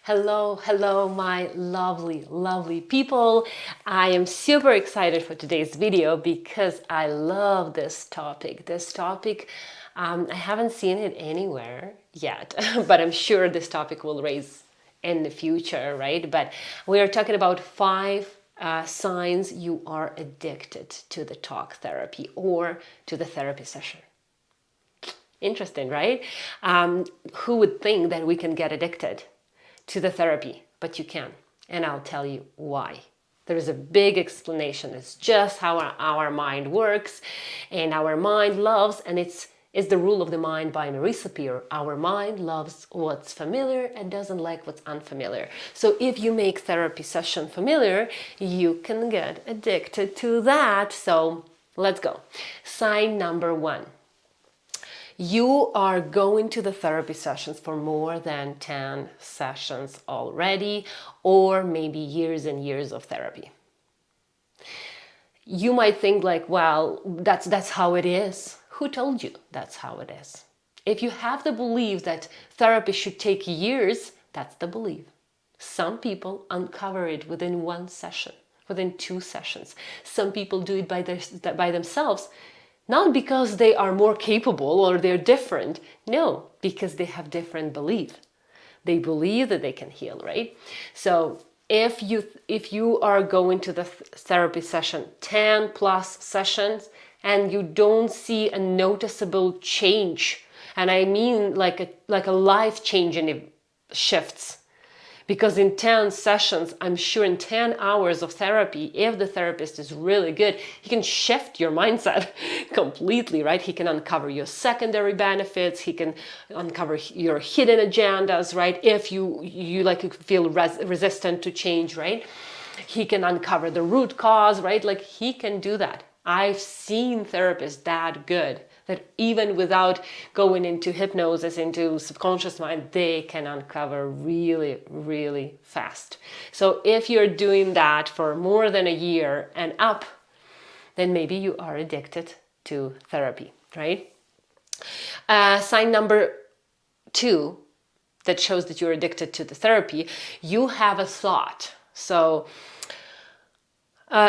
Hello, my lovely people. I am super excited for today's video because I love this topic. I haven't seen it anywhere yet, but I'm sure this topic will raise in the future, right? But we are talking about five signs you are addicted to the talk therapy or to the therapy session. Interesting, right? Who would think that we can get addicted to the therapy? But you can, and I'll tell you why. There's a big explanation. It's just how our mind works, and our mind loves, and it's the rule of the mind by Marisa Peer. Our mind loves what's familiar and doesn't like what's unfamiliar. So if you make therapy session familiar, you can get addicted to that. So let's go. Sign number one. You are going to the therapy sessions for more than 10 sessions already, or maybe years and years of therapy. You might think like, well, that's how it is. Who told you that's how it is? If you have the belief that therapy should take years, that's the belief. Some people uncover it within one session, within 2 sessions. Some people do it by themselves. Not because they are more capable or they're different. No, because they have different belief. They believe that they can heal, right? So if you are going to the therapy session, 10 plus sessions, and you don't see a noticeable change, and I mean like a life-changing shifts, because in 10 sessions, I'm sure in 10 hours of therapy, if the therapist is really good, he can shift your mindset completely, right? He can uncover your secondary benefits. He can uncover your hidden agendas, right? If you like feel resistant to change, right? He can uncover the root cause, right? Like he can do that. I've seen therapists that good that even without going into hypnosis, into subconscious mind, they can uncover really, really fast. So if you're doing that for more than a year and up, then maybe you are addicted to therapy, right? Sign number 2 that shows that you're addicted to the therapy, you have a thought. So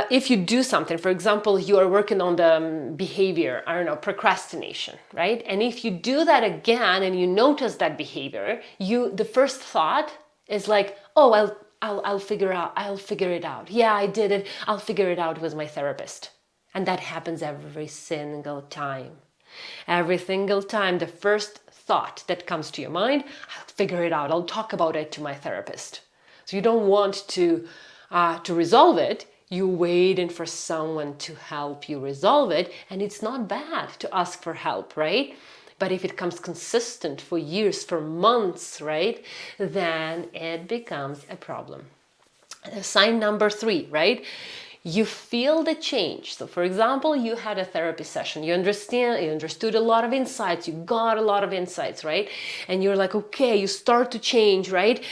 if you do something, for example, you are working on the behavior, I don't know, procrastination, right? And if you do that again and you notice that behavior, the first thought is like, oh, I'll figure it out. Yeah, I did it. I'll figure it out with my therapist. And that happens every single time. Every single time, the first thought that comes to your mind, I'll figure it out. I'll talk about it to my therapist. So you don't want to resolve it. You're waiting for someone to help you resolve it, and it's not bad to ask for help, right? But if it comes consistent for years, for months, right, then it becomes a problem. Sign number 3, right? You feel the change. So for example, you had a therapy session, you understood a lot of insights, you got a lot of insights, right? And you're like, okay, you start to change, right?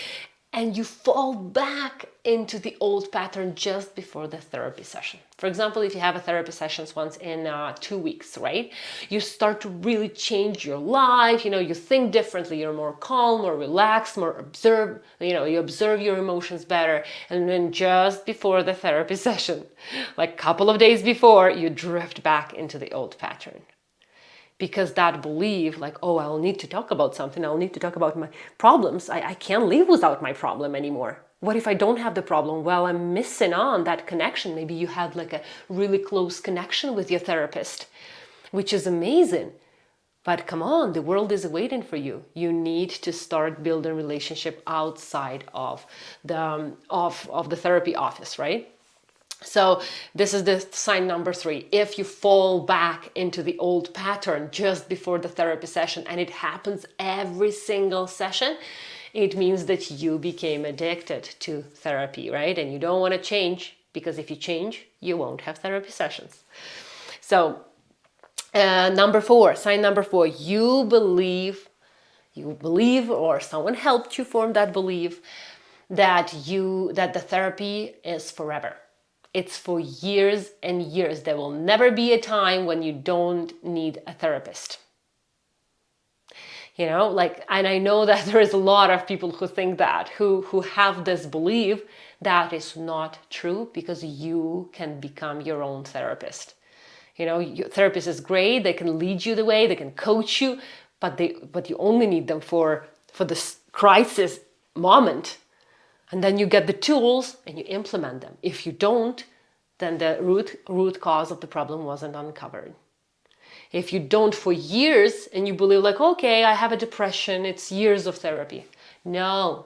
And you fall back into the old pattern just before the therapy session. For example, if you have a therapy sessions once in 2 weeks, right? You start to really change your life, you think differently, you're more calm, more relaxed, more observe, you observe your emotions better. And then just before the therapy session, like a couple of days before, you drift back into the old pattern. Because that belief, like, oh, I'll need to talk about something, I'll need to talk about my problems, I can't live without my problem anymore. What if I don't have the problem? Well, I'm missing on that connection. Maybe you had like a really close connection with your therapist, which is amazing. But come on, the world is waiting for you. You need to start building relationship outside of the therapy office, right? So this is the sign number 3. If you fall back into the old pattern just before the therapy session, and it happens every single session, it means that you became addicted to therapy, right? And you don't want to change, because if you change, you won't have therapy sessions. So number 4, sign number 4, you believe, or someone helped you form that belief that the therapy is forever. It's for years and years. There will never be a time when you don't need a therapist. You know, like, and I know that there is a lot of people who think that, who have this belief. That is not true, because you can become your own therapist. You know, your therapist is great. They can lead you the way, they can coach you, but you only need them for this crisis moment. And then you get the tools and you implement them. If you don't, then the root cause of the problem wasn't uncovered. If you don't for years and you believe like, okay, I have a depression, it's years of therapy. No,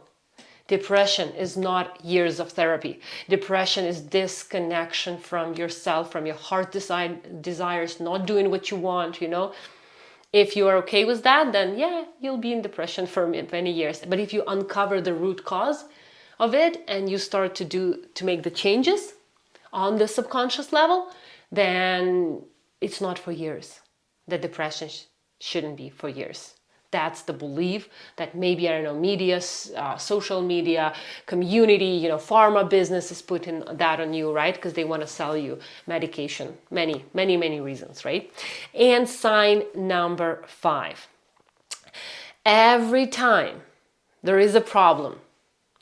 depression is not years of therapy. Depression is disconnection from yourself, from your heart desires, not doing what you want, you know. If you are okay with that, then yeah, you'll be in depression for many years. But if you uncover the root cause of it and you start to make the changes on the subconscious level, then it's not for years. The depression shouldn't be for years. That's the belief that maybe, I don't know, media, social media, community, you know, pharma business is putting that on you, right? Because they want to sell you medication. Many reasons, right? And sign number 5. Every time there is a problem,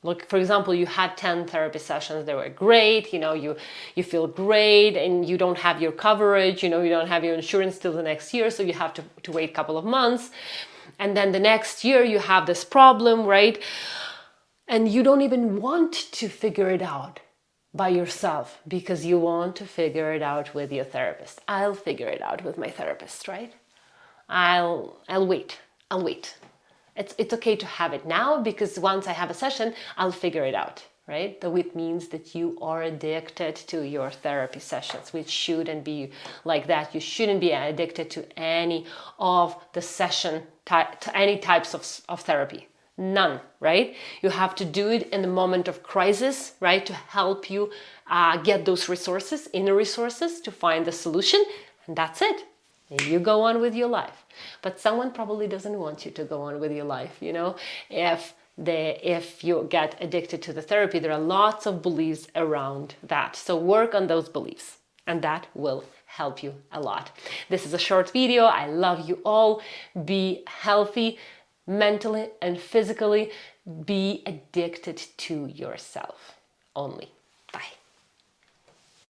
look, for example, you had 10 therapy sessions, they were great, you know, you feel great, and you don't have your coverage, you know, you don't have your insurance till the next year, so you have to wait a couple of months. And then the next year you have this problem, right? And you don't even want to figure it out by yourself, because you want to figure it out with your therapist. I'll figure it out with my therapist, right? I'll wait. It's okay to have it now, because once I have a session, I'll figure it out, right? Though it means that you are addicted to your therapy sessions, which shouldn't be like that. You shouldn't be addicted to any of the to any types of therapy. None, right? You have to do it in the moment of crisis, right? To help you get those resources, inner resources, to find the solution, and that's it. You go on with your life. But someone probably doesn't want you to go on with your life, you know. If you get addicted to the therapy, there are lots of beliefs around that. So work on those beliefs, and that will help you a lot. This is a short video. I love you all. Be healthy mentally and physically. Be addicted to yourself only. Bye.